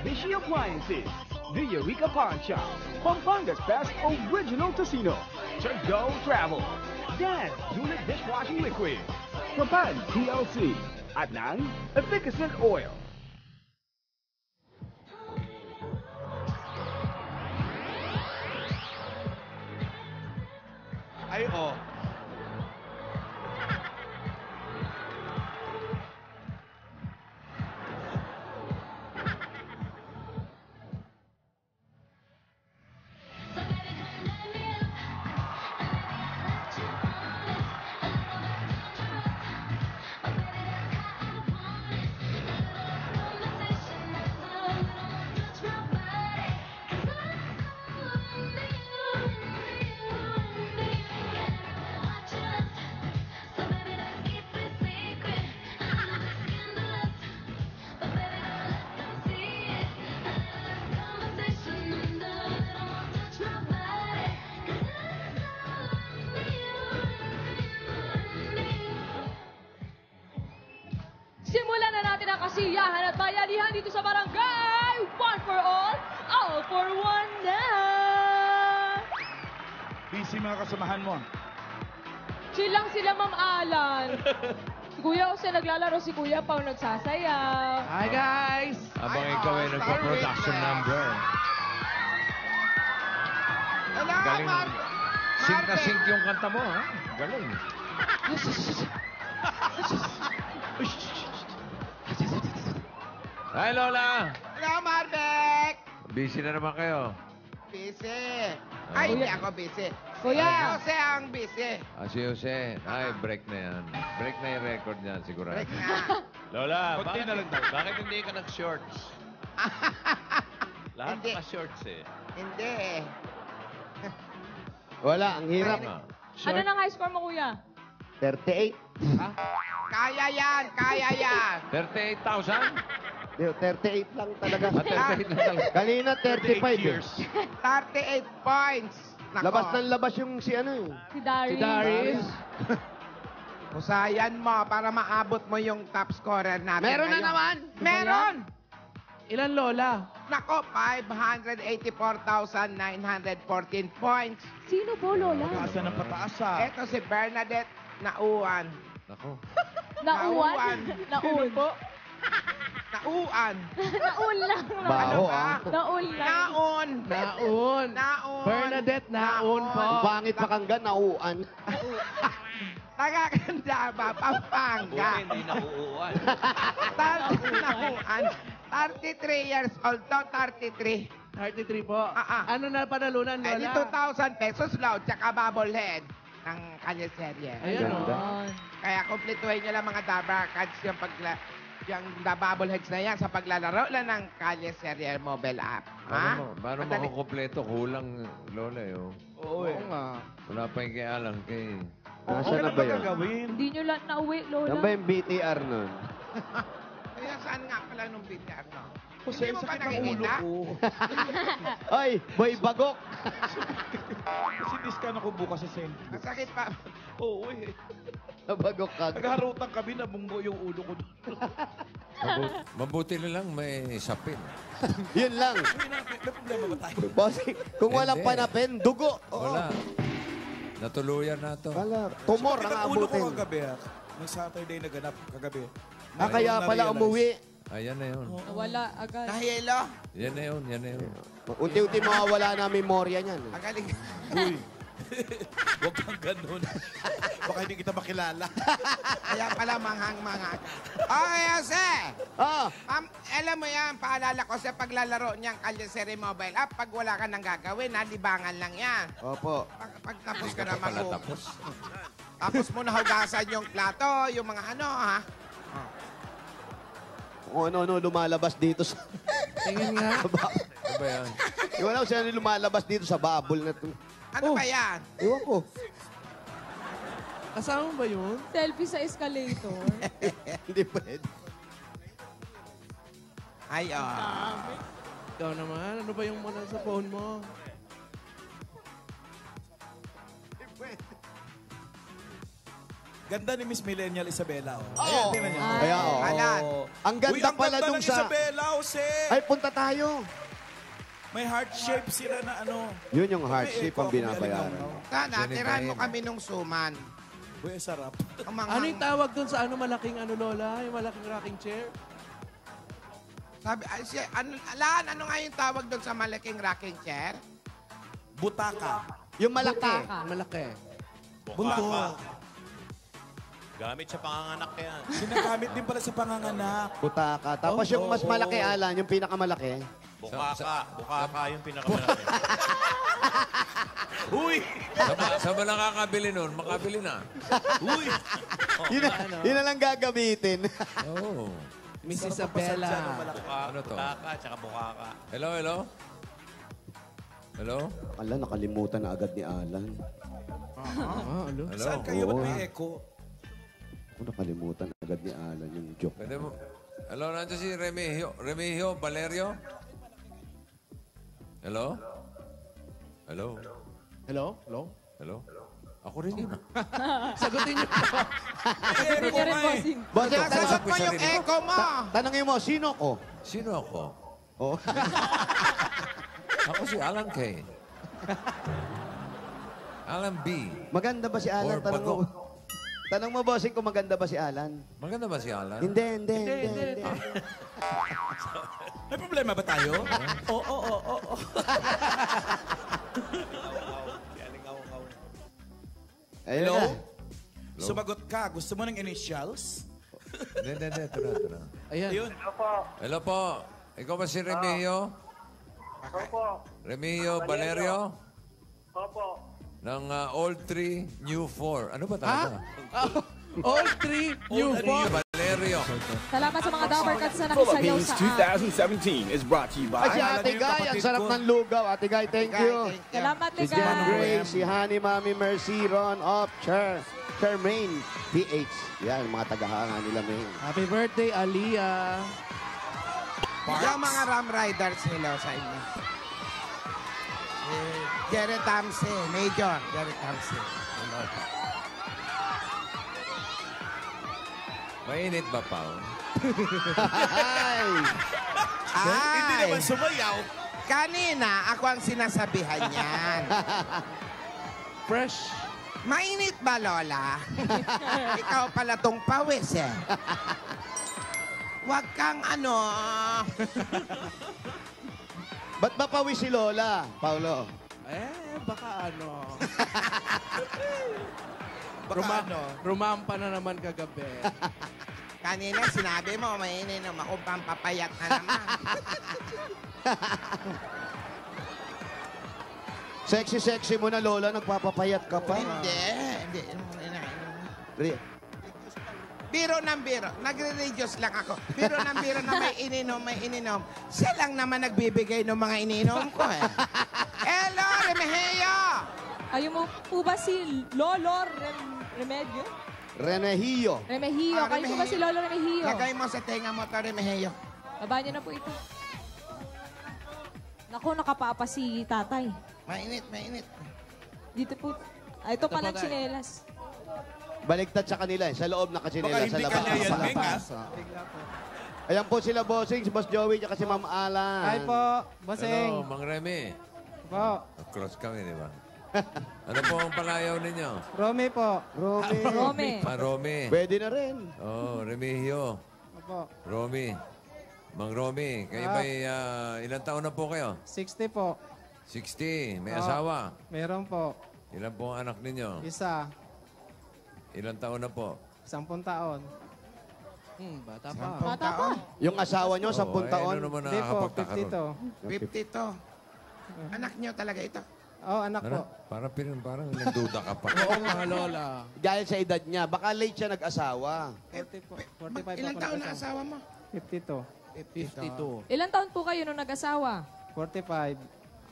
Mitsubishi Appliances, the Eureka Pawn Shop, Pampanga's best original casino, to go travel, Dan Unit Dishwashing Liquid, Papan PLC, at ng Efficacent Oil. Ay, oh. Simulan na natin ang kasiyahan at bayanihan dito sa barangay. One for all for one na. Busy mga kasamahan mo. Chill lang sila, Ma'am Alan. Si Kuya Jose naglalaro, si Kuya Pao nagsasayaw. Hi guys! Habang ikaw ay nagpa-production number. Galing. Sync na sync yung kanta mo, ha? Galing. Hi, Lola! Hello, Marbek! Busy na naman kayo. Busy. Ay, hindi ako busy. Kuya. Jose ang busy. Si Jose. Ay, break na yan. Break na yung record niyan, sigurado. Break na. Lola, Konti na lang daw. bakit hindi ka nag-shorts? Lahat Hindi. naka-shorts eh. Hindi eh. Wala, ang hirap. Tama. Ano nang high score mo, Kuya? 38. Kaya yan, kaya yan. 38,000? Di, 38 lang talaga. 38 na talaga. Kanina 35 eh. 38 points. Nako. Labas ng labas yung si ano eh. Si Darius. Si Darius. Husayan mo para maabot mo yung top scorer natin. Meron na ngayon. naman. Meron! Ilan lola? Nako, 584,914 points. Sino po, Lola? Pataasa ng pataasa. Ito si Bernadette Nauan. Nako. Nauwan? Naun po? Nauan. Naun lang. Lola. Baho Ano ah. ba? Naun lang. Naon. Naun. Naon. Bernadette Naun po. Ang pangit pakanggan, nauan. Tagaganda ba? Pampanga. Hindi nauuwan. Nauan. 33 years old to, 33. 33 po. Ah. Ano na panalunan Eh, di lola? 2,000 pesos load, tsaka bobblehead ng kanya serye. Ayan Ganda. o. Kaya kumpletuhin nyo lang mga Dabra cards yung yung bobbleheads na yan sa paglalaro lang ng Kalye Serial mobile app. Ha? Paano Madali. makukumpleto? Kulang, Lola, eh. Oh. Oo eh. Wala pa yung kay Alan kay... Nasaan na ba yun? gagawin? Hindi nyo lang nauwi, Lola. Yan ba yung BTR nun? Kaya saan nga pala nung BTR, no? Kasi Hindi mo ba sakit ng ulo nakikita? ko. Ay, boy bagok! Kasi diskan ako bukas sa St. Masakit pa. Oo eh. Nabagok ka. Nagharutan kami, nabunggo yung ulo ko doon. Mabuti na lang may sapin. Yun lang. May problema ba tayo? Bossing, kung walang Hindi. panapin, dugo. Oo. Wala. Natuluyan na to. Wala. Tumor Sakit ang ang ulo ko abutin. kagabi ah. Nung Saturday naganap kagabi. Ah, kaya pala umuwi. Ayan na yun. Wala agad. Nahilo. Yan na yun, yan na yun. Unti-unti mawawala na memorya niyan. Ang galing. Uy. Huwag kang ganun. Baka hindi kita makilala. Kaya pala manghang-manga. Okay, Jose. Ah, Alam mo yan, paalala ko sa paglalaro niyang Kalyaseri mobile app, pag wala ka nang gagawin, libangan lang yan. opo. Pag tapos ka na Pala mag tapos. tapos mo na hugasan yung plato, yung mga ano, ha? Kung ano-ano lumalabas dito sa... Tingin nga. Ano ba yan? Iwan ako siya lumalabas dito sa bubble na to. Ano ba yan? Iwan ko. Kasama ba yun? Selfie sa escalator. Hindi pwede. Ay, Ikaw naman. Ano ba yung muna sa phone mo? Ganda ni Miss Millennial Isabela. Oh. Oo. Ayan, tingnan niyo. Kaya, oh. Alan. Ang ganda Uy, ang pala ganda nung ng sa... Isabela, Jose. Ay, punta tayo. May heart shape sila na ano. Yun yung heart May shape echo ang ako, may binabayaran. aligaw. Sana, tirahan mo kami nung suman. Uy, sarap. Ang mga... Ano yung tawag doon sa ano malaking ano, Lola? Yung malaking rocking chair? Sabi, Alan, ano nga yung tawag doon sa malaking rocking chair? Butaka. Yung malaki. Butaka. Malaki. Buntot. Gamit sa panganganak yan. Ginagamit din pala sa panganganak. Butaka. Tapos yung mas malaki, Alan, yung pinakamalaki. Bukaka yung pinakamalaki. Uy! Sa ba nakakabili nun? Makabili na. Uy! Yun na lang gagamitin. Oh. Miss Sarap pasadya ng Isabela. malaki. Ano to? Bukaka, tsaka bukaka. Hello, hello? Hello? Ala, nakalimutan na agad ni Alan. Ano? Hello? Saan kayo? Ba't Oo. may echo? Nakalimutan na agad ni Alan yung joke. Pwede mo? Hello, nandiyan si Remigio. Remigio, Valerio? Hello? Hello? Hello? Hello? Hello? Ako rin yun. Sagutin niyo po. Sagutin niyo rin, bossing. Bossing, Sasagot mo yung sarili ko. echo mo. tanongin mo, sino ko? Sino ako? Oh. Ako si Alan K. Alan B. Maganda ba si Alan? Or Tanong mo. bago. Tanong mo, bossing, kung maganda ba si Alan? Maganda ba si Alan? Hindi. May problema ba tayo? Oo. Ayun Hello? na. Sumagot ka. Gusto mo ng initials? Hindi. Ito na. Ayan. Ayun. Hello po. Ikaw ba si Remigio? Opo. Remigio Valerio? Opo. Ng Old 3, New 4. Ano ba talaga? All three, new Remigio four. Valerio. Salamat sa mga Dabber Cats na nakisayaw Philippines sa 2017 is brought to you Ay, si by... Ate Guy, ang sarap ng lugaw. Ate Guy, thank you. Salamat, Si Tigay. Jen Grace, si Honey Mami Mercy, Ron Off, Charmaine, PH. Yan, mga tagahanga nila, Maine. Happy birthday, Aliyah. Yung mga Ram Riders nila sa inyo. Jerry Tamse, Major. Jerry Tamse. Mainit ba, Pao? Ay! Hindi Ay! naman sumayaw. Kanina, ako ang sinasabihan niyan. Fresh. Mainit ba, Lola? Ikaw pala tong pawis, eh. Huwag kang ano... Ba't ba pawis si Lola, Paulo? Baka ano. Baka ano? Rumampa na naman kagabi. Kanina, sinabi mo, mainit na ako pampapayat na naman. Sexy mo na, Lola. Nagpapapayat ka pa. Hindi. Re- Biro ng biro. Nagre-reduce lang ako. Biro ng biro na may ininom. Siya lang naman nagbibigay ng mga ininom ko, eh. Hello, Remigio! Ayaw mo po ba si Lolo Remedyo? Remigio. Remigio. Kayo po ba si Lolo Remigio? Lagay mo sa tenga mo to, Remigio. Baba niyo na po ito. Naku, nakapapa si tatay. Mainit. Dito po. Ito pala tayo. tsinelas. Baliktad sa kanila, eh. Sa loob Baka nakasinela, sa hindi labas. kanya yan, Ming, ha? Ayan po sila, bossing. Si Boss Joey, at si Ma'am Alan. Hi po, Hello, Bossing. Mang Remy. Po, Cross kami, di ba? Ano po ang palayaw ninyo? Romy po. Romy. Rome. Romy. Pwede na rin. Oh, Remigio. Opo, Romy. Mang Romy. Kayo ba ilang taon na po kayo? 60 po. 60. May Ah. asawa. Meron po. Ilan po ang anak ninyo? Isa, Ilang taon na po? 10 taon. Bata pa. Bata pa. Yung asawa nyo, 10 taon. Ano naman Hindi po, nakakapagkakaroon? 52. 52. Anak niyo talaga ito. Oh, anak po. Ano? Parang nanduda ka pa. Oo, mga Lola. Dahil sa edad niya, baka late siya nag-asawa. 40 po. 45 Ilang po taon na nag-asawa. asawa mo? 52. 52. Ilang taon po kayo nung nag-asawa? 45.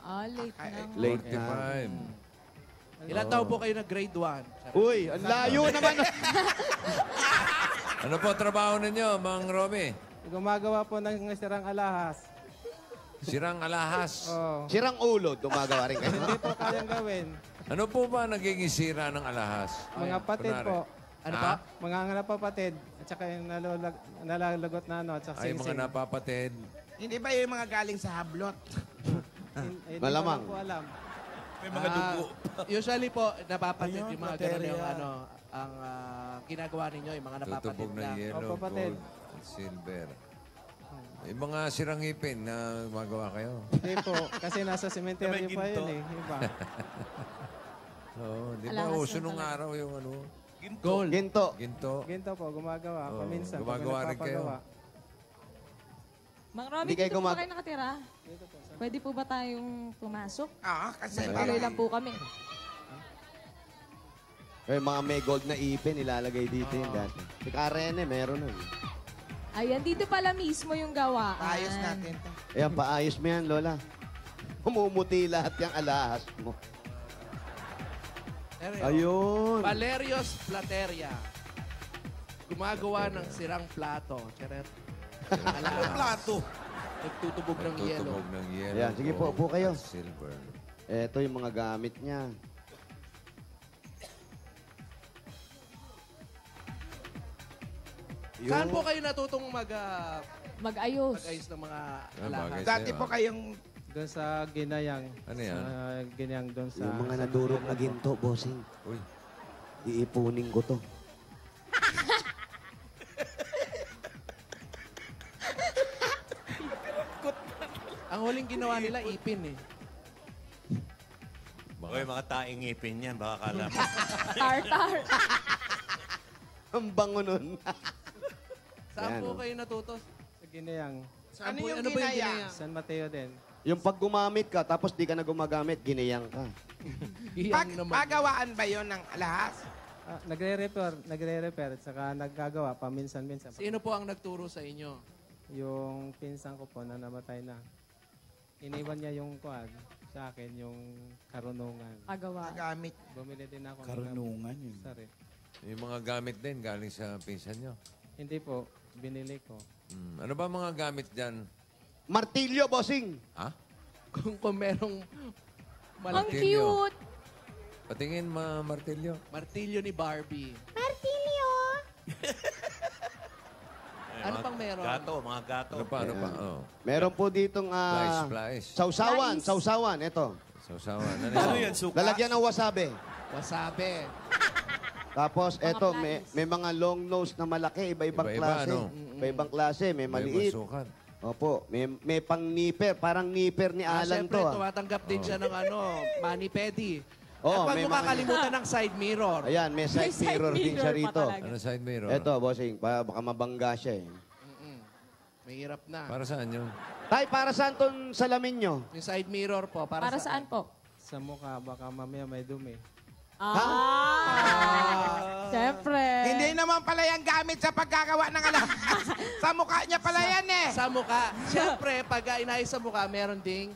Late na. Late na. 45. Ilang taon po kayo na grade 1? Uy, ang layo naman. Ano po trabaho ninyo, Mang Romy? Gumagawa po ng sirang alahas. Sirang alahas. Oh. Sirang ulo, gumagawa rin kayo. Hindi po kayang gawin. Ano po ba nagiging sira ng alahas? Mga patid Kunwari. po. Ano Ah? pa? Mga napapatid. At saka yung nalalagot na ano. At saka Ay, mga napapatid. Hindi ba yung mga galing sa hablot? Malamang. Hindi ko alam. May mga dugo. Usually po, napapatid Ayun, yung mga ganun yung materia. ano, ang ginagawa ninyo, yung mga napapatid Tutubog na. ng yellow, Opo, patid. gold, at silver. May mga sirang ngipin na magawa kayo. Hindi po. Kasi nasa cemetery pa yun eh. Iba. Oo, di ba Alahas uso lang nung talaga. araw yung ano, Gold. Ginto. ginto. Ginto po, gumagawa. Oo, Paminsan. gumagawa pag rin kayo. nagpapagawa. Mang Robby, Hindi kayo dito po ba gumag- kayo nakatira? Pwede po ba tayong pumasok? Kasi Tuloy lang po kami. Eh, mga may gold na ipin, ilalagay dito yung dati. Si Karen meron nun. Ayan, dito pala mismo yung gawaan. Ayos natin to. Ayan, paayos mo yan, Lola. Humumuti lahat yung alahas mo. Ayun. Ayun. Valerios Plateria. Gumagawa ng sirang plato. Charet. Plato. Nagtutubog ng yelo. Tutubog ng yellow. Ayan, sige po, gold, upo kayo. at silver. Ito yung mga gamit niya. Saan po kayo natutong Mag-ayos. mag-ayos ng mga bagay alahas? Dati sa'yo, po kayong Doon sa Ginayang. Ano yan? Sa Ginayang doon sa... Yung mga nadurog na ginto, bossing. Uy, Iipunin ko to. Ang huling ginawa nila, ipin eh. Baka yung mga taing ngipin yan. Baka kala mo. Tartar. Ang bango nun. Saan Yan, po oh. kayo natuto? Sa Ginayang. Saan Ano po, yung ano ba yung ginaya? ginaya? San Mateo din. Yung pag gumamit ka, tapos di ka na gumagamit, ginayang ka. Iyang naman. pagawaan ba yon ng alahas? Nagre-repair at saka naggagawa paminsan-minsan. Sino po ang nagturo sa inyo? Yung pinsan ko po na namatay na. Iniwan niya yung kuwan sa akin, yung karunungan. Agawa. Gamit. Bumili din ako Karunungan yun. ng sarili. yung mga gamit din galing sa pinsan nyo. Hindi po, binili ko. Ano ba mga gamit dyan? Martilyo, bossing! Ha? Kung merong Ang malaki. cute! Patingin, martilyo. Martilyo ni Barbie. Ano Mga pang meron? Gato, mga gato. Ano pa, ano pa? Oh. Meron po ditong Flies. sausawan. Flies. Sausawan, ito. Sausawan. Ano yan, suka? Lalagyan ng wasabi. Wasabi. Tapos, Mga eto, flies. may mga long nose na malaki, iba-ibang Iba-iba, klase. ano? Iba-ibang klase, may maliit. Sukat. Opo, may pang nipper, parang nipper ni Alan Siyempre, to. Ah. tumatanggap din siya ng mani-pedi. Oo, At wag may mo mga- kakalimutan ng side mirror. Ayan, may side side mirror din mirror siya pa rito. talaga. Ano side mirror? Eto, bossing, baka mabangga siya eh. Mahirap na. Para saan yun? Tay, para saan tong salamin nyo? Yung side mirror po, para Para saan po? Sa mukha, baka mamaya may dumi. Siyempre. Hindi naman pala yan gamit sa paggagawa ng alahas. Sa mukha niya pala yan eh. Sa mukha. Siyempre, pag inayos sa mukha, meron ding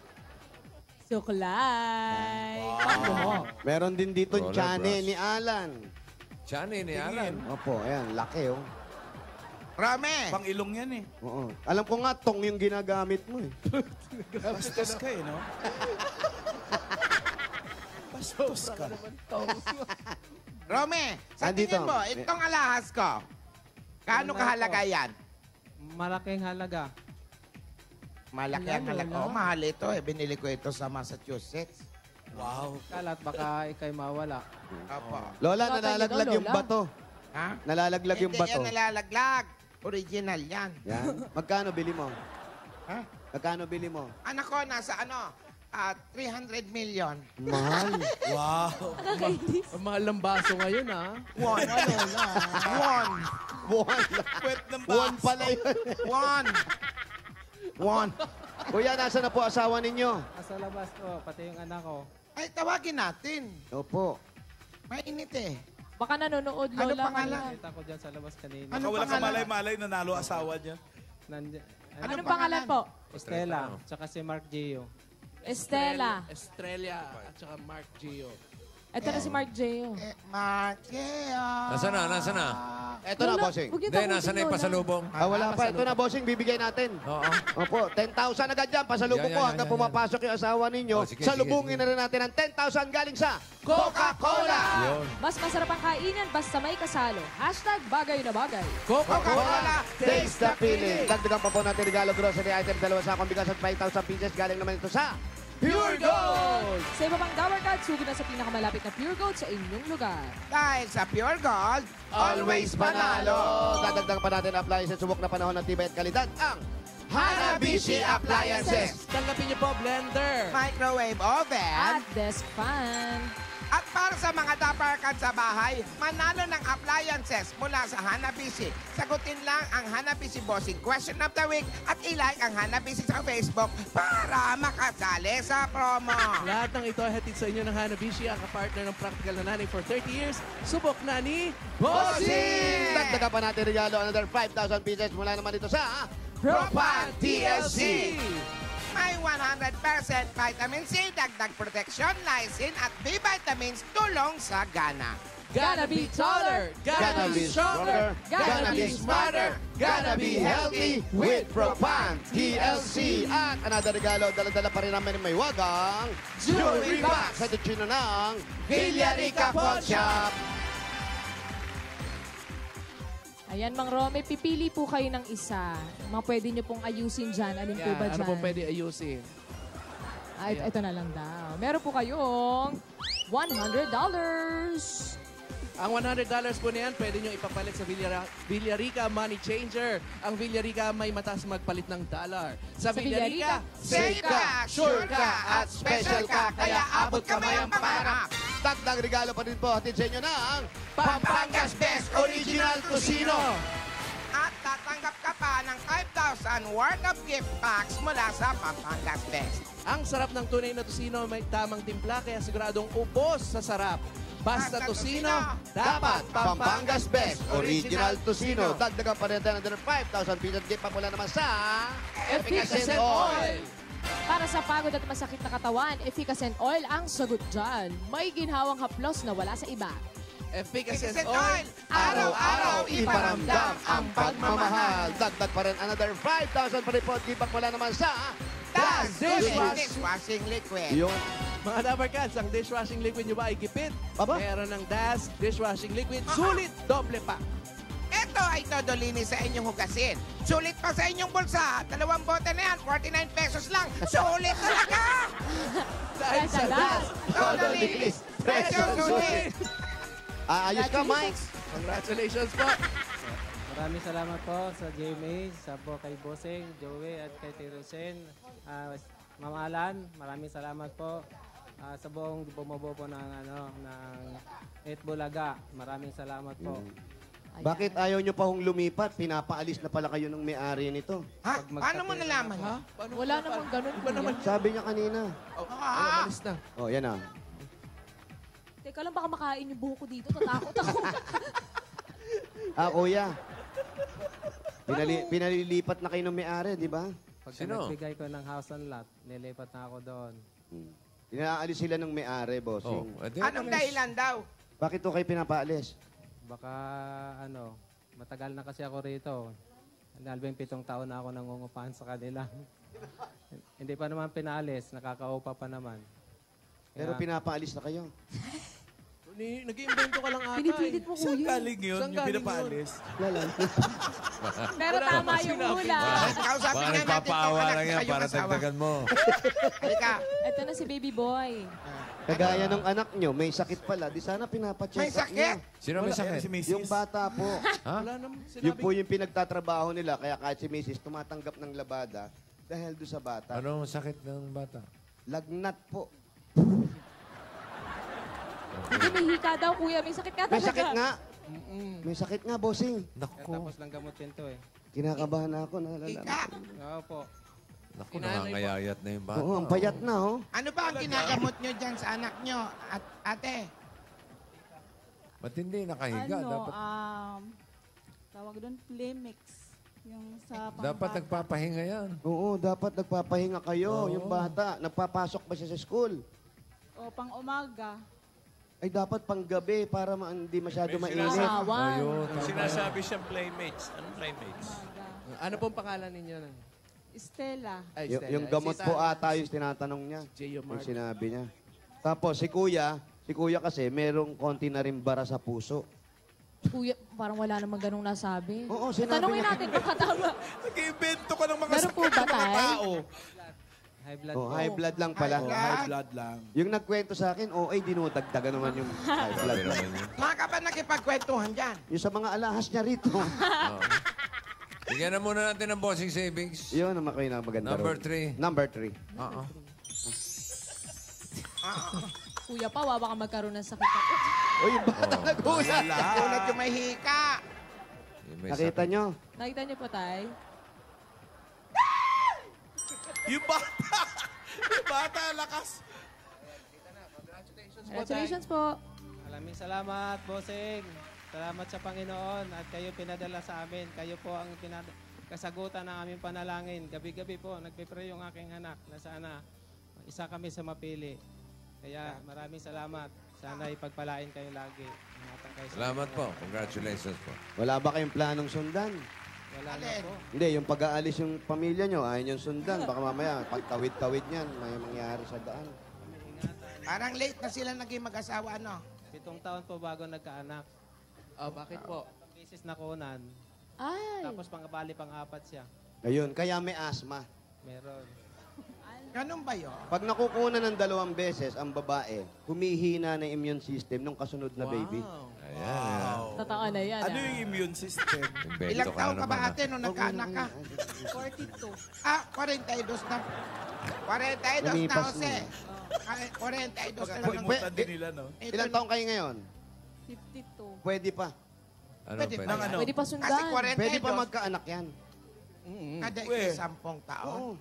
Suklay. Paano? Meron din dito Roller chane brush. ni Alan. Chani ni Alan. Opo, ayan, laki oh. Rame. Pang ilong yan eh. Oo. Alam ko nga, tong yung ginagamit mo eh. Bastos ka eh, no? Bastos ka. Rome, sa Andito. tingin mo, itong alahas ko, gaano Ano kahalaga po? yan? Malaking halaga. Malaki ang halaga. Oh, mahal ito eh. Binili ko ito sa Massachusetts. Wow. Kalat, baka ikay mawala. Opo. Lola, Lola, nalalaglag Lola. yung bato. Ha? Nalalaglag yung Hindi bato. yan nalalaglag. Original yan. Yan. Magkano bili mo? Ha? Magkano bili mo? Anak ko, nasa 300 million. Mahal. Wow. Ang mahal ng baso ngayon, ha? One. One. One. Pwet ng One baso. pala yun. One. One. Kuya, nasa na po asawa ninyo? Nasa labas ko, pati yung anak ko. Ay, tawagin natin. Opo. Mainit eh. Baka nanonood, Ano Lola. pangalan? Kita ko dyan sa labas kanina. Ano Baka wala ka pangalan? malay-malay, nanalo asawa niya. Anong pangalan po? Estela, tsaka si Mark Gio. Estela. Estrella at saka Mark Gio. Ito na si Mark Gio. Markeo. Nasaan na? Nasaan na? Eto na, bossing. Huwag niyo Hindi, tapusin, nasa na yung Lola. pasalubong? Wala pa. Ito na, bossing. Bibigay natin. Oo. Opo, 10,000 agad dyan. Pasalubong Yan, po yan, hanggang yan, yan. pumapasok yung asawa ninyo. Oh, sige, Salubungin sige, na rin natin ang 10,000 galing sa Coca-Cola! Yun. Mas masarap ang kainan basta may kasalo. Hashtag bagay na bagay. Coca-Cola, taste the feeling. Dagdagan pa po natin regalo grocery item. 2 sakong bigas at 5,000 pieces. Galing naman ito sa Pure Gold! Sa iba pang Dower Cards, sugod na sa pinakamalapit na Pure Gold sa inyong lugar. Dahil sa Pure Gold, Always panalo! Dadagdag pa natin appliances. Subok na panahon ng tibay at kalidad ang Hanabishi Appliances! Tanggapin niyo po, blender. microwave oven, At desk fan. at para sa mga daparkan sa bahay, manalo ng appliances mula sa Hanabishi. Sagutin lang ang Hanabishi Bossing Question of the Week at ilike ang Hanabishi sa Facebook para makasali sa promo. Lahat ng ito ay hatid sa inyo ng Hanabishi, ang kapartner ng Practical na Nanay for 30 years. Subok na ni Bossing! Dagdagan pa natin regalo. Another 5,000 pieces mula naman ito sa Propan TLC. May 100% vitamin C, dagdag protection, lysine at B vitamins tulong sa gana. Gotta be taller, Gonna be stronger, gonna be smarter, gonna be healthy with Propan TLC. At another regalo, dala-dala pa rin namin may wagang jewelry box sa Tuchino ng Villarica Pawn Shop. Ayan, Mang Rome, pipili po kayo ng isa. Mga pwede nyo pong ayusin dyan. Alin po ba Ano dyan? pong pwede ayusin? Ito na lang daw. Meron po kayong $100. Ang $100 po na yan, pwede nyo ipapalit sa Villarica Money Changer. Ang Villarica may matas magpalit ng dollar. Sa Villarica, Safe ka, sure ka, at special ka, kaya abot kamay ang pangarap. Dagdag regalo pa rin po hatid sa inyo ng Pampangas Best Original Tocino. At tatanggap ka pa ng 5,000 worth of gift packs mula sa Pampangas Best. ang sarap ng tunay na tosino may tamang timpla, kaya siguradong ubos sa sarap. Basta tosino, dapat Pampangas Best Original Tocino. Dagdagan pa rin ng 5,000 pieces gift pa mula naman sa Efficacent Oil. Para sa pagod at masakit na katawan, Efficacent Oil ang sagot dyan. May ginhawang haplos na wala sa iba. Efficacent Efficacent Oil. Oil, araw-araw iparamdam ang pagmamahal. Dagdag pa rin another 5,000 pa rin po gift pa mula naman sa Das Dishwash. Dishwashing Liquid. Yun. Mga Dapper Cats, ang dishwashing liquid nyo ba ay gipit? Aba? Meron ng Das Dishwashing Liquid. Sulit, doble pa. Ito ay todolinis sa inyong hugasin. Sulit pa sa inyong bulsa. 2 bote na yan, 49 pesos lang. Sulit talaga! Dahil sa Das. Todolinis, presyo sulit. Ayos ka, Mike. Congratulations po. Maraming salamat po sa JMA, sa po kay Bossing, Joey at kay Tirusen. Ma'am Alan, maraming salamat po. Sa buong bumubuo po ng Bulaga, maraming salamat po. Bakit ayaw nyo pa hong lumipat? Pinapaalis na pala kayo ng may-ari nito. Ha? Paano mo nalaman? Ha? Paano Wala namang ganun. Iba naman. Sabi niya kanina. Alis na. Oh, yan ah. Teka lang, baka makain yung buho ko dito. Tatakot ako. Kuya. Pinalilipat na kayo ng may-ari, di ba? Pagka nagbigay ko ng house and lot, nilipat na ako doon. Inaalis sila ng may-ari, bossing. Anong dahilan daw? Bakit to kayo pinapaalis? Baka matagal na kasi ako rito. Albing 7 taon na ako nangungupahan sa kanila. Hindi pa naman pinaalis, nakakaupa pa naman. Pero pinapaalis na kayo. Nag-iimbento ka lang ata. Pinipilit mo, Saan kuya. galing yun? Saan Yung galing pinapaalis? Pero tama yung hula. Kausapin Baka nga natin nagpapaawa anak lang na yan kayong para asawa. dagdagan mo. Halika. Ito na si baby boy. Kagaya ng anak nyo, may sakit pala. Di sana pinapacheck May up sakit? nyo. Sino may sakit? Si Mrs. Yung bata po. Wala naman. Yun po yung pinagtatrabaho nila. Kaya kahit si Mrs. tumatanggap ng labada dahil doon sa bata. Anong sakit ng bata? Lagnat po. Hindi, may hika daw, kuya. May sakit ka talaga. May sakit nga. May sakit nga, bossing. Kaya tapos lang gamutin to eh. Kinakabahan na ako. Naalala. Ika. Oo po. Naku, nakangayayat na yung bata. Oo, ang payat na, oh. Ano ba ang ginagamot nyo dyan sa anak nyo, ate? Ba't hindi nakahiga? Dapat, Tawag doon, Plimix. Yung sa dapat nagpapahinga yan. Oo, dapat nagpapahinga kayo. Oo. Yung bata, nagpapasok ba siya sa school? O, pang umaga. Ay, dapat panggabi para hindi masyado mainit. Asawa. Sinasabi siyang playmates. Anong playmates? Ano pong pangalan ninyo? Stella. Ay, Y- yung gamot po ata yung tinatanong niya. Yung sinabi niya. Tapos si kuya kasi merong konti na rin bara sa puso. Kuya, parang wala namang ganung nasabi. Oo, sinabi Tanungin niya. natin, baka tama. Nag-invento ka ng mga Meron po sakit ba ng mga tayo? tao. High blood Oh, po. high blood lang pala. High blood lang. Yung nagkwento sa akin, ay dinudagdagan naman yung high blood. Mga ka ba nakipagkwentuhan dyan? Yung sa mga alahas niya rito. Bigyan na muna natin ng bossing savings. Yun ang maganda Number ron. 3. Number 3. Oo. Kuya pa, wawa ka magkaroon ng sakit. Uy, yung bata nagulat. Nagulat yung may hika. Nakita nyo? Nakita niyo po, Tay? Yung bata! Yung bata, lakas! Congratulations po. Maraming salamat, bossing. Salamat sa Panginoon at kayo pinadala sa amin. Kayo po ang kasagutan ng aming panalangin. Gabi-gabi po, nagpipray yung aking anak na sana isa kami sa mapili. Kaya maraming salamat. Sana ipagpalain kayo lagi. Ingatan kayo sa Salamat Panginoon. po. Congratulations po. Wala ba kayong planong sundan? Wala na po. Hindi, yung pag-aalis yung pamilya nyo, ayaw nyo sundan. Baka mamaya, pag tawid-tawid niyan, may mangyari sa daan. Parang late na sila naging mag-asawa, ano? 7 taon po bago nagkaanak. Oh, bakit po? Bisis na kunan. Ay. Tapos pang-abali pang-apat siya. Ayun, kaya may asthma. Meron. Ganun ba yun? Pag nakukunan ng 2 beses, ang babae, humihina na immune system ng kasunod na baby. Ayan. Totoo na yan. Ano yung immune system? Invento Ilang taon ka ba naman, ate nung nagkaanak ka? 42. 42 na. 42 na, Lumipas Jose. na. 42 na lang. Pagkakalimutan din nila, no? Ilang taong kayo ngayon? 52. Pwede pa. Ano Pwede pwede? pa. Ng ano? Pwede pa Kasi sundan. 42. Pwede pa magkaanak yan. Kada Uy. 10 taon. Oo.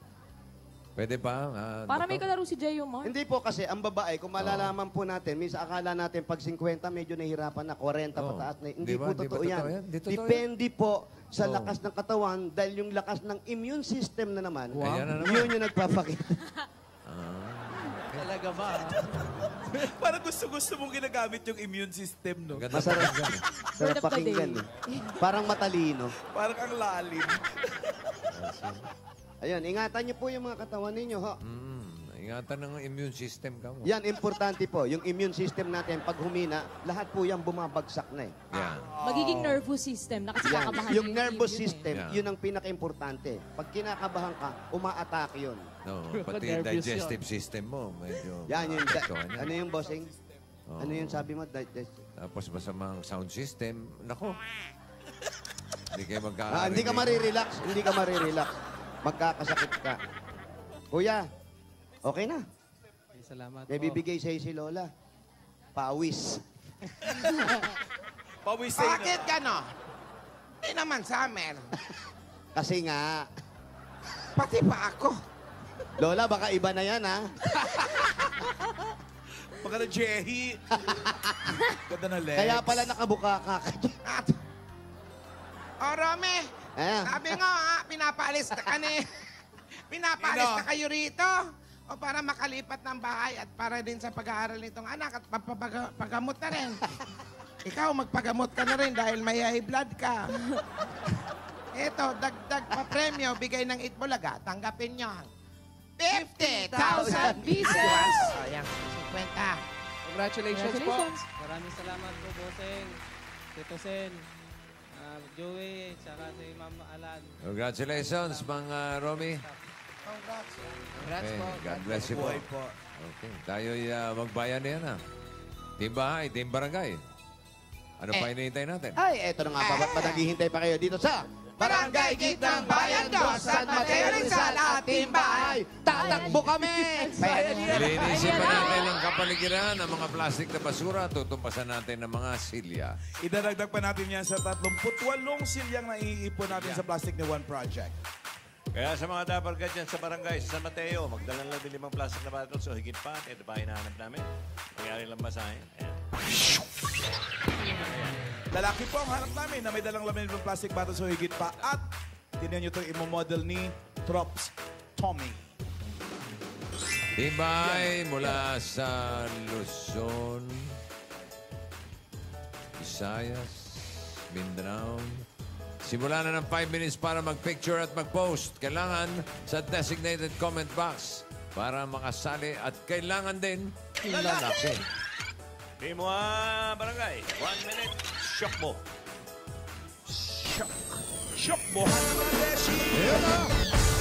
Pwede pa? Para may doktor? kalaro si Jay Omar. Hindi po kasi, ang babae, kung malalaman po natin, minsan akala natin pag 50, medyo nahihirapan na, 40 Oo. pataas na. Di Hindi ba? po Di ba totoo totoo yan. yan? Di totoo Depende po sa Oo. lakas ng katawan, dahil yung lakas ng immune system na naman, Ayan na naman. yun yung nagpapakita. Talaga ba? Parang gusto-gusto mong ginagamit yung immune system, no? Ganda Masarap. pakinggan eh. Sarap Word of the pakinggan. day. Parang matalino. Parang ang lalim. Ayun, ingatan niyo po yung mga katawan ninyo, ha? Ingatan ng immune system ka mo. Yan, importante po. Yung immune system natin, pag humina, lahat po yan bumabagsak na eh. Yan. Magiging nervous system na kasi Yan. kakabahan Yung nervous immune system, Yeah. yun ang pinaka-importante. Pag kinakabahan ka, uma-atake yun. No, pati yung digestive system mo, medyo... Yan, yung, maapektuhan yan. ano yung bossing? Oo. Ano yung sabi mo? Digest. Tapos masamang sound system. Nako. Hindi kayo magkakaroon. Hindi ka marirelax. Hindi ka marirelax. Magkakasakit ka. Kuya, okay na. Salamat May po. bibigay sa'yo si Lola. Pawis. Pawisay na. Bakit gano'n? Hindi naman summer. Kasi nga, Pati pa ako. Lola, baka iba na yan, ha? Baka na Jehi. Ganda na legs. Kaya pala nakabuka ka. At, Romy, sabi nga, pinapaalis na ka ni. Pinapaalis na kayo rito. O para makalipat ng bahay at para din sa pag-aaral nitong anak at pagamot na rin. Ikaw, magpagamot ka na rin dahil may high blood ka. Ito, dagdag pa premyo, bigay ng Itbulaga. Tanggapin nyo. 50,000 pieces! Ayan, 50. Congratulations po. Maraming salamat po, bossing. Tito Sen, Joey, tsaka si Mama Alan. Congratulations, mga Romy. Congrats. Congrats Okay, po. God bless you po. Buhay po. Okay, tayo'y magbayan na yan, ha? Team bahay, team barangay. Ano pa hinihintay natin? Ay, eto na nga pa. Ba't naghihintay pa kayo dito sa Barangay Gitnang Bayan 2, San Mateo Rizal, ating bahay. Tatakbo kami! Linisin pa natin ang kapaligiran ng mga plastic na basura. Tutumpasan natin ng mga silya. Idadagdag pa natin yan sa 38 silyang naiipon natin sa Plastic ni One Project. Kaya sa mga dabarkad dyan sa barangay sa San Mateo, magdala lang din 5 plastic na bottles o higit pa. Ito pa hinahanap namin. Nangyari lang masahin. Ayan. Lalaki po ang hanap namin na may dalang lamin ng plastic bottles o higit pa. At tinan nyo ito imomodel ni Trops Tommy. Team bahay mula sa Luzon, Visayas, Mindanao. Simula na ng 5 minutes para mag-picture at mag-post. Kailangan sa designated comment box para makasali at kailangan din lalaki. Di mo barangay. 1 minute. Shock mo. Shock mo. Yun na!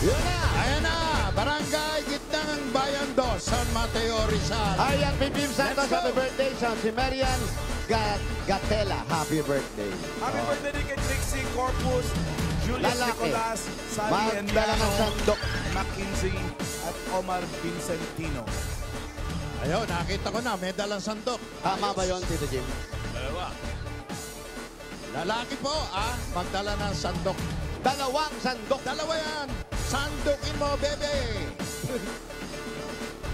Yun na! Ayan na! Barangay Gitnang Bayan 2, San Mateo, Rizal. Ayan, Pipim Santos, happy birthday. Si Marian Gatela, happy birthday. Happy birthday din kay Trixie Corpus, Julius Lalaki. Nicolas, Sally Magdala ng sandok. Mackenzie, at Omar Vincentino. Ayaw, nakita ko na, may dalang sandok. Tama ba yun, Tito Jim? Dalawa. Lalaki po, magdala ng sandok. Dalawang sandok. Dalawa yan. Sandukin mo, bebe.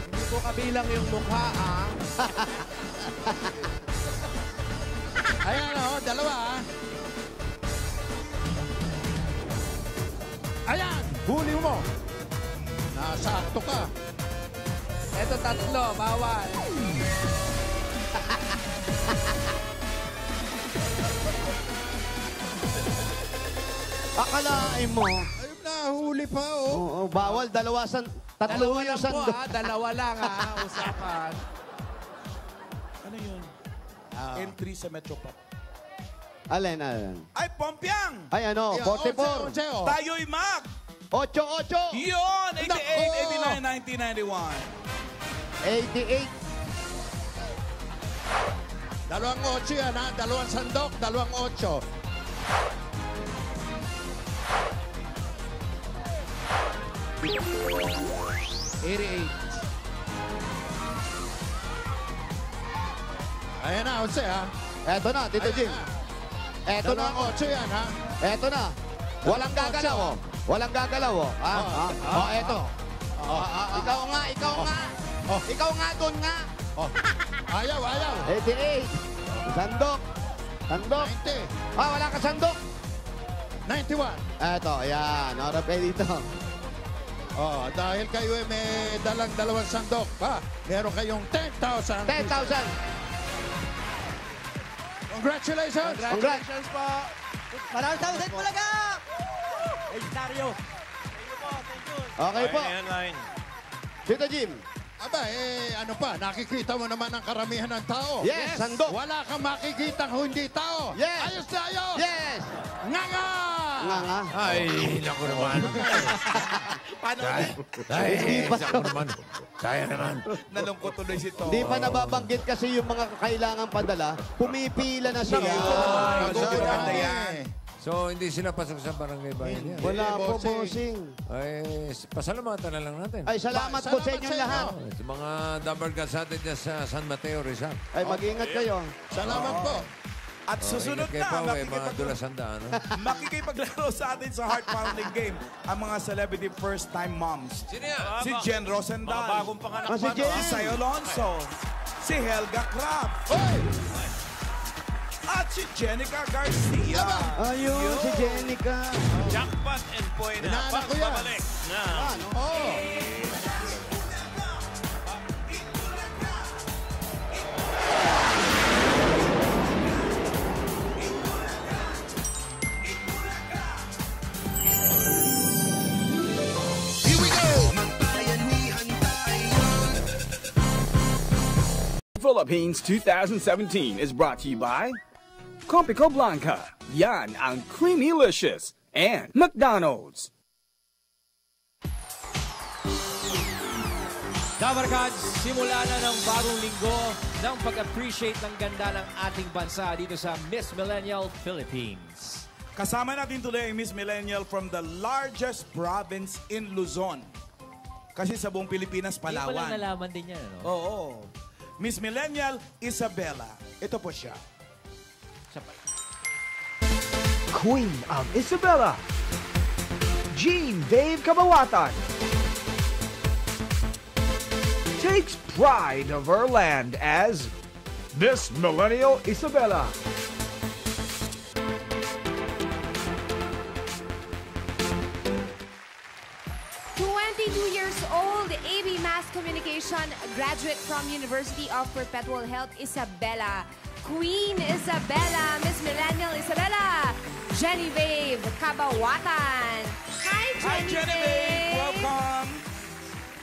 Hindi ko kabilang yung mukha, Ayan, dalawa, Ayan, huli mo. Nasakto ka. Ito tatlo, bawal. Akalain mo. Ayun na, huli pa, Oo, bawal. Tatlo Dalawa yung lang po, sandok. dalawa lang, usapan. Ano yun? Entry sa Metro Pop. Alin. Ay, Pompiang! Ay, ano, 44. Tayo'y Mac! 88. Yun! 88, 89, 1991. 88. Dalawang 8 yan, dalawang sandok, dalawang 8. Ayan na, Jose, Eto na, Tito Jim. Eto na. Dalawang 8 yan, Eto na. Walang gagalaw, Walang gagalaw, eto. Ikaw nga. Ikaw nga, doon nga. Ayaw. 88. Sandok. 90. Wala ka sandok. 91. Eto, ayan. Harap kayo dito. Dahil kayo may dalang dalawang sandok, meron kayong 10,000. 10,000. Congratulations! Congratulations po! Maraming thousand po laga! Dario. Okay po. Line. Tito Jim. Aba, ano pa, nakikita mo naman ang karamihan ng tao. Yes, sandok. Wala kang makikitang hindi tao. Yes. Ayos na ayos. Yes. Nganga! Nganga. Ay, naku naman. Paano? Naku naman. Sayang naman. Nalungkot tuloy si Tom. Di pa nababanggit kasi yung mga kailangan padala. Pumipila na sila. Maganda yan. So, hindi sila pasok sa barangay bayan yan. Wala po, bossing. Ay, pasalamatan na lang natin. Ay, salamat po sa inyong lahat. Sa mga double guns natin dyan sa San Mateo, Rizal. Ay, mag-ingat kayo. Salamat po. At susunod ingat kayo pa, na, mga dulasandaan. makikipaglaro sa atin sa heart-pounding game ang mga celebrity first-time moms. Sino yan? Si Jen Rosendal. Mga bagong panganak si Jen. Si Sayo Alonso. Si Helga Kraft. At si Jenica Garcia. Ayun, si Jenica. Jackpot and Poina. Inaanak ko yan. Pagbabalik na. Philippines 2017 is brought to you by Compico Blanca, yan ang Creamylicious, and McDonald's. Kabarkads, simula na ng bagong linggo ng pag-appreciate ng ganda ng ating bansa dito sa Miss Millennial Philippines. Kasama natin today Miss Millennial from the largest province in Luzon. Kasi sa buong Pilipinas, Palawan. Hindi pala nalaman din yan, ano? Oo. Miss Millennial Isabela. Ito po siya. Queen of Isabela, Jean Dave Kabawatan, takes pride of her land as Miss Millennial Isabela. Years old, AB Mass Communication graduate from University of Perpetual Health, Isabela. Queen Isabella, Miss Millennial Isabella, Genevieve Cabawatan. Hi, Genevieve! Hi, Genevieve! Welcome!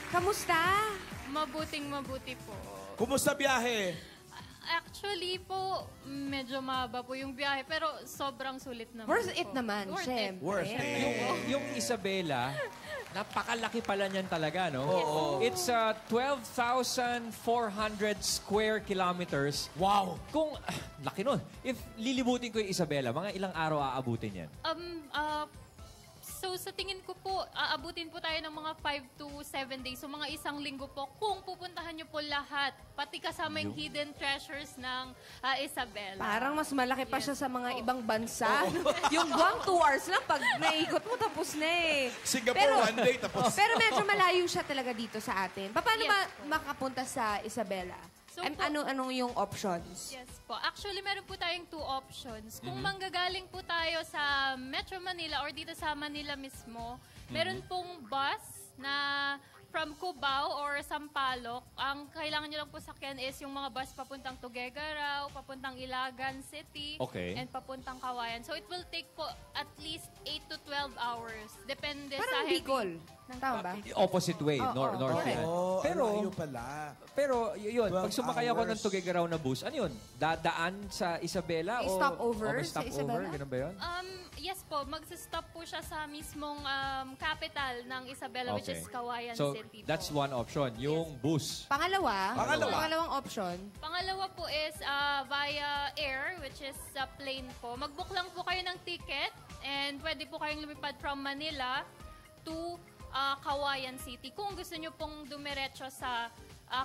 Kamusta? Mabuting-mabuti po. Kumusta biyahe? Actually po, medyo mahaba po yung biyahe, pero sobrang sulit naman. Worth it naman, Worth syempre. Worth it. Yung Isabela, napakalaki pala niyan talaga, no? Oo. It's 12,400 square kilometers. Wow! Kung, laki nun. If lilibutin ko yung Isabela, mga ilang araw aabutin yan? So sa tingin ko po, aabutin po tayo ng mga 5 to 7 days. So mga isang linggo po, kung pupuntahan nyo po lahat, pati kasama yung hidden treasures ng Isabela. Parang mas malaki pa siya sa mga ibang bansa. Yung Guam, 2 hours lang. Pag naikot mo, tapos na eh. Singapore, 1 day, tapos. Pero medyo malayo siya talaga dito sa atin. Paano ba makapunta sa Isabela? So, anong yung options? Yes po. Actually, meron po tayong 2 options. Kung manggagaling po tayo sa Metro Manila or dito sa Manila mismo, meron pong bus na from Cubao or Sampaloc. Ang kailangan nyo lang po sakyan is yung mga bus papuntang Tuguegarao, papuntang Ilagan City, and papuntang Kawayan. So it will take po at least 8 to 12 hours. Depende Parang sa Bicol. Tama ba? Opposite way, north yan. Pero, pala. Pero yun, pag sumakay ako ng Tuguegarao na bus, ano yun? Dadaan sa Isabela? May o stopover stop sa Isabela? Ganun ba yun? Yes po, magsa-stop po siya sa mismong capital ng Isabela, which is Kawayan So, City po. that's one option, yung bus. Pangalawang option. Pangalawa po is via air, which is plane po. Mag-book lang po kayo ng ticket and pwede po kayong lumipad from Manila to Kawayan City. Kung gusto nyo pong dumiretso sa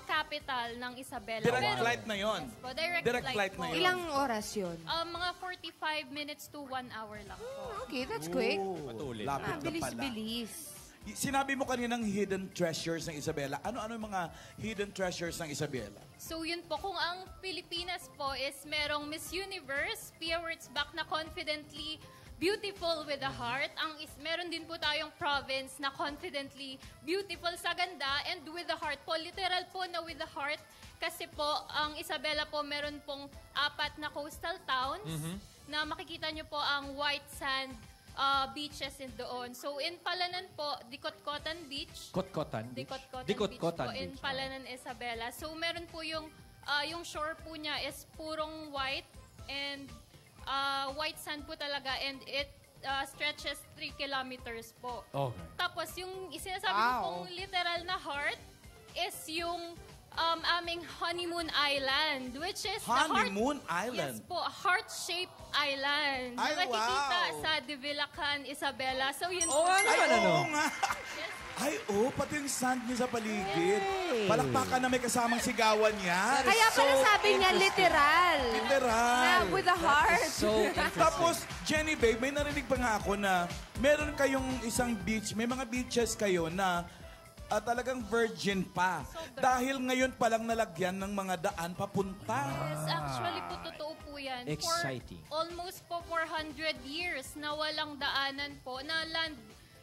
capital ng Isabela. Direct flight na yun. Yes po, direct flight na po. yun. Ilang oras yun? Mga 45 minutes to 1 hour lang po. Okay, that's quick. Lapit na pala. Bilis-bilis. Sinabi mo kaninang hidden treasures ng Isabela. Ano yung mga hidden treasures ng Isabela? So yun po, kung ang Pilipinas po is merong Miss Universe, Pia Wurtzbach na confidently beautiful with a heart. Meron din po tayong province na confidently beautiful sa ganda and with the heart po. Literal po na with the heart. Kasi po, ang Isabela po meron pong 4 na coastal towns na makikita nyo po ang white sand beaches doon. So in Palanan po, Dikotkotan Beach. Dikotkotan po in Palanan, Isabela. So meron po yung shore po niya is purong white and white sand po talaga and it stretches 3 kilometers po. Okay. Tapos yung sinasabi ko pong literal na heart is yung aming honeymoon island, which is Honeymoon Island? Yes po, heart-shaped island. Ay, na makikita wow. sa Divilacan, Isabela. So yun Oo nga. Ay, pati yung sand niya sa paligid. Palakpakan na may kasamang sigawan niya. Kaya pala sabi niya literal. Na with a heart. Tapos, Jenny Babe, may narinig pa nga ako na meron kayong isang beach, may mga beaches kayo na talagang virgin pa. Dahil ngayon palang nalagyan ng mga daan papunta. Yes, actually po, totoo po yan. Exciting. For almost po 400 years na walang daanan po, na land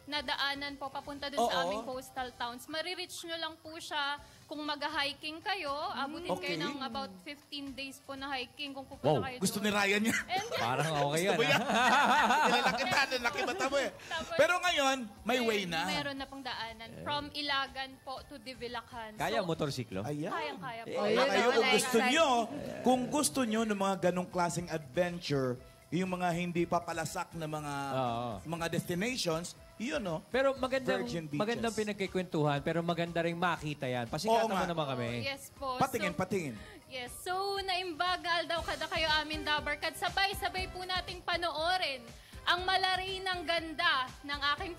na daanan po papunta dun sa aming coastal towns. Marireach nyo lang po siya kung mag-hiking kayo. Abutin kayo ng about 15 days po na hiking kung pupunta kayo Gusto ni Ryan yan. Parang okay yan. Gusto mo yan? Laki mata mo eh. Pero ngayon, may way na. Meron na pong daanan. From Ilagan po to Divilacan. Kaya motorsiklo? Kayang-kaya po. Kayo kung gusto nyo ng mga ganong klaseng adventure, yung mga hindi papalasak na mga destinations, yun, no? Pero magandang pinagkikwentuhan, pero maganda rin makita yan. Pasikatan mo naman kami. Yes po. Patingin. Yes. So, naimbagal daw kada kayo amin dabarkad. Sabay-sabay po nating panoorin ang malarinang ganda ng aking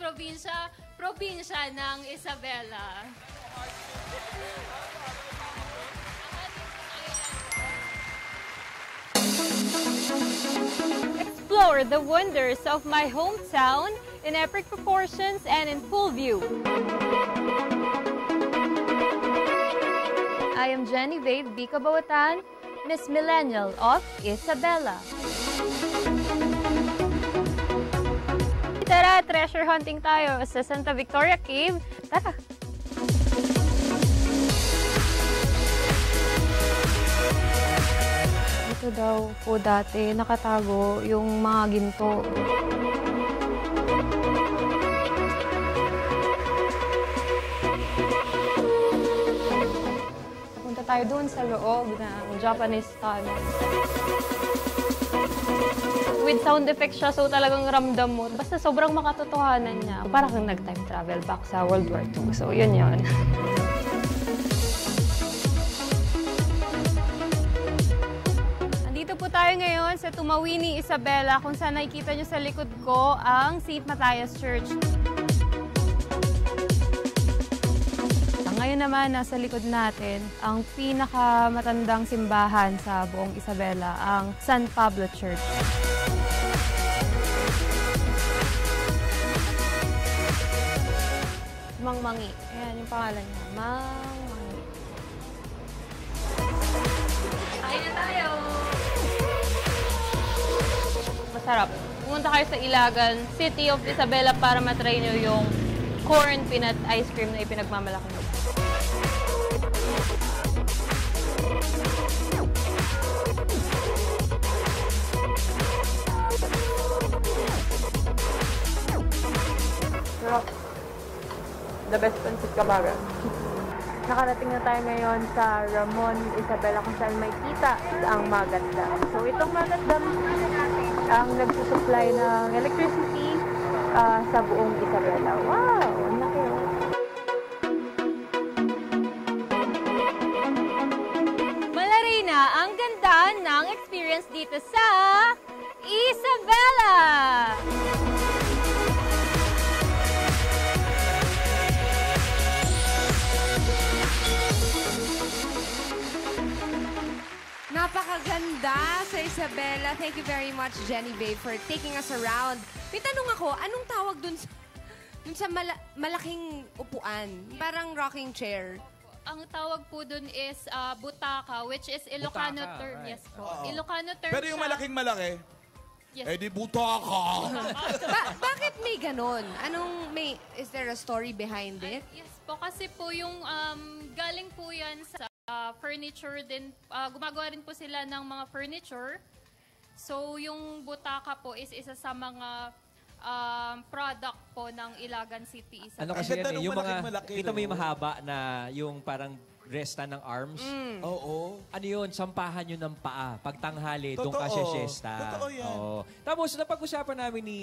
probinsya ng Isabela. Explore the wonders of my hometown in epic proportions and in full view. I am Genevieve Cabawatan, Miss Millennial of Isabela. Tara, treasure hunting tayo sa Santa Victoria Cave. Tara! Ito daw daw po dati nakatago yung mga ginto. Punta tayo doon sa loob ng Japanese tunnel. With sound effects siya, so talagang ramdam mo. Basta sobrang makatotohanan niya. Para kang nag-time travel back sa World War II. So, yun yun. Nandito po tayo ngayon sa Tumawini, Isabela, kung saan nakikita nyo sa likod ko ang St. Matthias Church. Ngayon naman, nasa likod natin, ang pinakamatandang simbahan sa buong Isabela, ang San Pablo Church. Mang Mangi. Ayan yung pangalan niya. Mang Mangi. Kain na tayo! Masarap. Pumunta kayo sa Ilagan, City of Isabela para matry nyo yung corn peanut ice cream na ipinagmamalaki mo. Sarap. The best pancit kabagan. Nakarating na tayo ngayon sa Ramon, Isabela, kung saan may kita ang Magat Dam. So itong Magat Dam ang nagsusupply ng electricity sa buong Isabela. Wow! Ang laki yun. Malarina, ang ganda ng experience dito sa Isabela! Napakaganda sa Isabela. Thank you very much, Jenny Babe, for taking us around. May tanong ako, anong tawag dun sa malaking upuan? Parang rocking chair. Ang tawag po dun is butaka, which is Ilocano Butaka, term. right. Yes po. Ilocano term Pero yung siya. malaking malaki, Yes. eh di butaka. Bakit may ganon? Is there a story behind it? Yes po, kasi po yung galing po yan sa furniture din. Gumagawa rin po sila ng mga furniture. So, yung butaka po is isa sa mga product po ng Ilagan City, Isabela. Ano kasi yan, yung mga, kita mo yung mahaba na yung parang resta ng arms. Oo. Ano yun, sampahan yun ng paa. Pagtanghali, doon ka Totoo. siesta. Totoo yan. Oo. Tapos, napag-usapan namin ni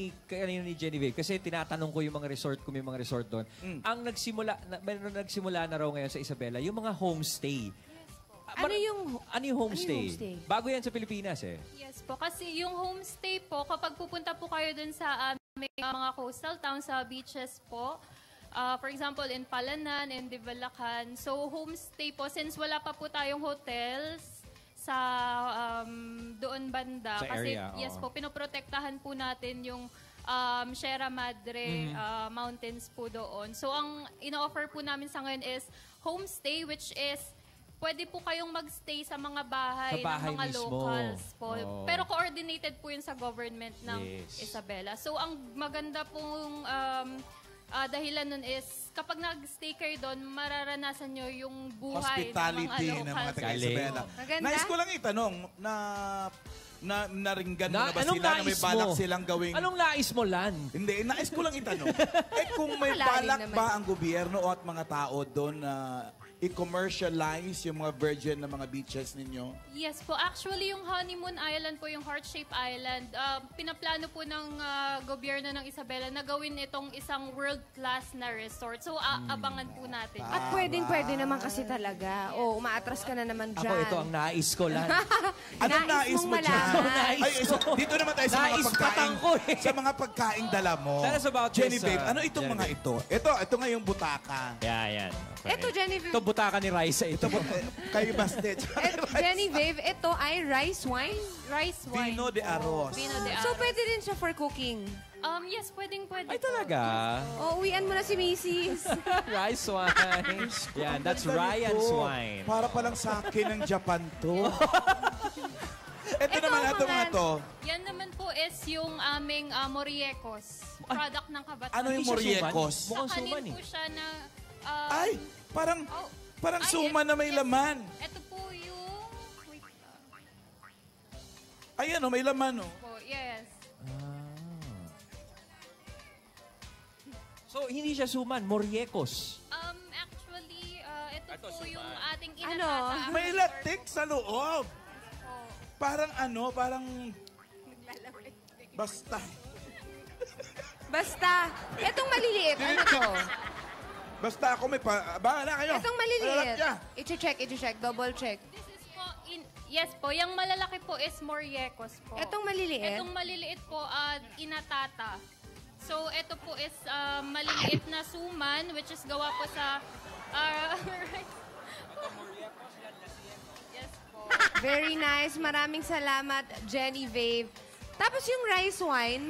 Genevieve, kasi tinatanong ko yung mga resort, kung may mga resort doon. Ang nagsimula na raw ngayon sa Isabela, yung mga homestay. Ano yung homestay? Bago yan sa Pilipinas eh. Yes po, kasi yung homestay po, kapag pupunta po kayo dun sa mga coastal towns, sa beaches po, for example, in Palanan, in Divalacan. So, homestay po, since wala pa po tayong hotels sa doon banda. Sa kasi, area, yes oo. po, pinoprotektahan po natin yung Sierra Madre mountains po doon. So, ang ino-offer po namin sa ngayon is homestay, which is pwede po kayong magstay sa mga bahay, Sa bahay ng mga mismo. locals po. Oo. Pero coordinated po yun sa government ng Yes. Isabela. So, ang maganda pong dahilan nun is kapag nag-stay kayo doon, mararanasan nyo yung buhay Hospitality ng mga ng mga locals. taga-Isabela. Maganda. Nais ko lang itanong, naringgan mo na ba anong sila na may nais balak mo? silang gawing... Anong nais mo, Lan? Hindi, nais ko lang itanong. Kung may Malalim balak naman. ba ang gobyerno o at mga tao doon na i-commercialize yung mga virgin na mga beaches ninyo? Yes po. Actually, yung Honeymoon Island po, yung Heart-Shaped Island, pinaplano po ng gobyerno ng Isabela na gawin itong isang world-class na resort. So, abangan po natin. At pwedeng-pwede naman kasi talaga. O, umaatras ka na naman dyan. Ako, ito ang nais ko, Lan. Anong nais mo dyan? Nais ko. Dito naman tayo sa mga Nais pagkain. patang ko eh. Sa mga pagkaing dala mo. Tell us about Jenny this, Babe, ano itong mga ito? Ito nga yung butaka. Yan. Okay. Ito, Genevieve. Ito butaka ni Raisa. Ito Kayo bastet. Genevieve, ito ay rice wine? Rice wine. Vino de arroz. Vino de So, arroz. pwede din siya for cooking? Yes, pwede. Ay, talaga? O, uwian mo na si Mrs. Rice wine. Yan, that's Ryan's wine. Para palang sa akin ng Japan to. Ito naman, ito mga to. Yan naman po is yung aming Moriecos. Product ng kabataan. Ano yung Moriecos? Mukhang Kakanin suman eh. po siya na... Ay, parang ay, suman na may laman. Ito po yung... Wait lang. Ayan o, may laman o. Po, yes. So, hindi siya suman, Moriecos. Actually, ito po yung ating Ano? inatata. May latik sa loob. Parang parang... Basta. Basta. Etong maliliit. Ano to? Basta ako may bahala kayo. Etong maliliit. Malalak I-check. Double check. Yes po, yung malalaki po is Moriecos po. Etong maliliit? Etong maliliit po, inatata. So, ito po is maliliit na suman, which is gawa po sa... yes po. Very nice. Maraming salamat, Genevieve. Tapos yung rice wine,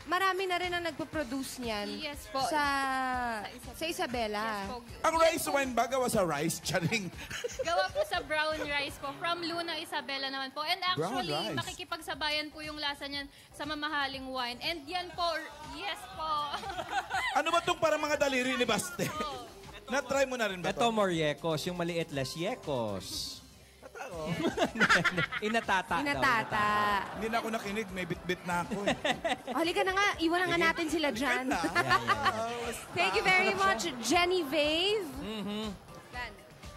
marami na rin ang nagpo-produce niyan. Yes po. Sa Isabela. Yes po. Ang rice wine ba gawa sa rice? Charing. Gawa po sa brown rice po. From Luna, Isabela naman po. And actually, Brown rice. makikipagsabayan po yung lasa niyan sa mamahaling wine. And yan po, yes po. Ano ba itong parang mga daliri ni Baste? Na-try mo na rin ba Ito, Moriecos. Yung maliit, Lasiecos. Inatata. Hindi na ako nakinig. May bit-bit na ako. Halika na nga. Iwan na nga natin sila dyan. Thank you very much, Genevieve.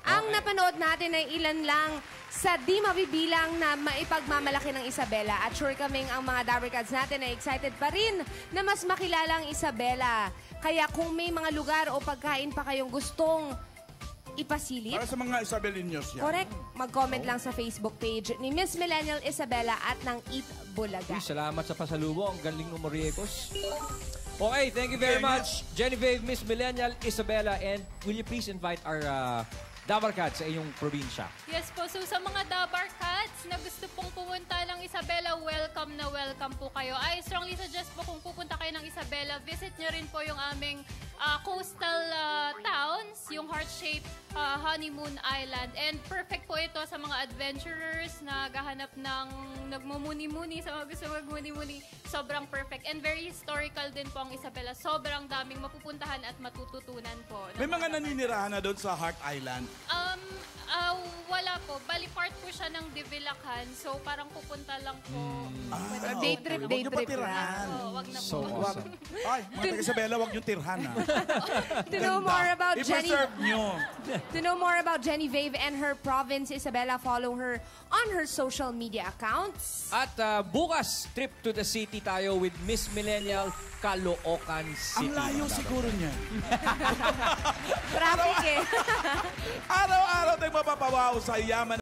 Ang napanood natin ay ilan lang sa di mabibilang na maipagmamalaki ng Isabela. At sure kaming ang mga Dabarkads natin ay excited pa rin na mas makilala ang Isabela. Kaya kung may mga lugar o pagkain pa kayong gustong ipasilip, Para sa mga Isabelinos yan. correct, mag-comment lang sa Facebook page ni Miss Millennial Isabela at ng Eat Bulaga. Uy, salamat sa pasalubong. Ang galing ng Moriecos. Okay, thank you very much, Genevieve, Miss Millennial Isabela. And will you please invite our Dabarkads sa iyong probinsya? Yes po. So sa mga Dabarkads na gusto pong pumunta ng Isabela, welcome na welcome po kayo. I strongly suggest po kung pupunta kayo ng Isabela, visit nyo rin po yung aming coastal towns, yung heart-shaped honeymoon island. And perfect po ito sa mga adventurers na gahanap ng nagmumuni-muni, sa mga gusto magmuni-muni. Sobrang perfect. And very historical din po ang Isabela. Sobrang daming mapupuntahan at matututunan po. May mga naninirahan na doon sa Heart Island. Wala po. Bali part po siya ng Divilacan. So parang pupunta lang po. Day trip lang. Wag na po. So awesome. Ay, mga taga-Isabela, wag niyong tirhan ha. To know more about I-preserve nyo. To know more about Genevieve and her province, Isabela, follow her on her social media accounts. At bukas, trip to the city tayo with Miss Millennial, Caloocan City. Ang layo siguro niya. Traffic eh. Araw-araw tayong mapapawaw sa yaman.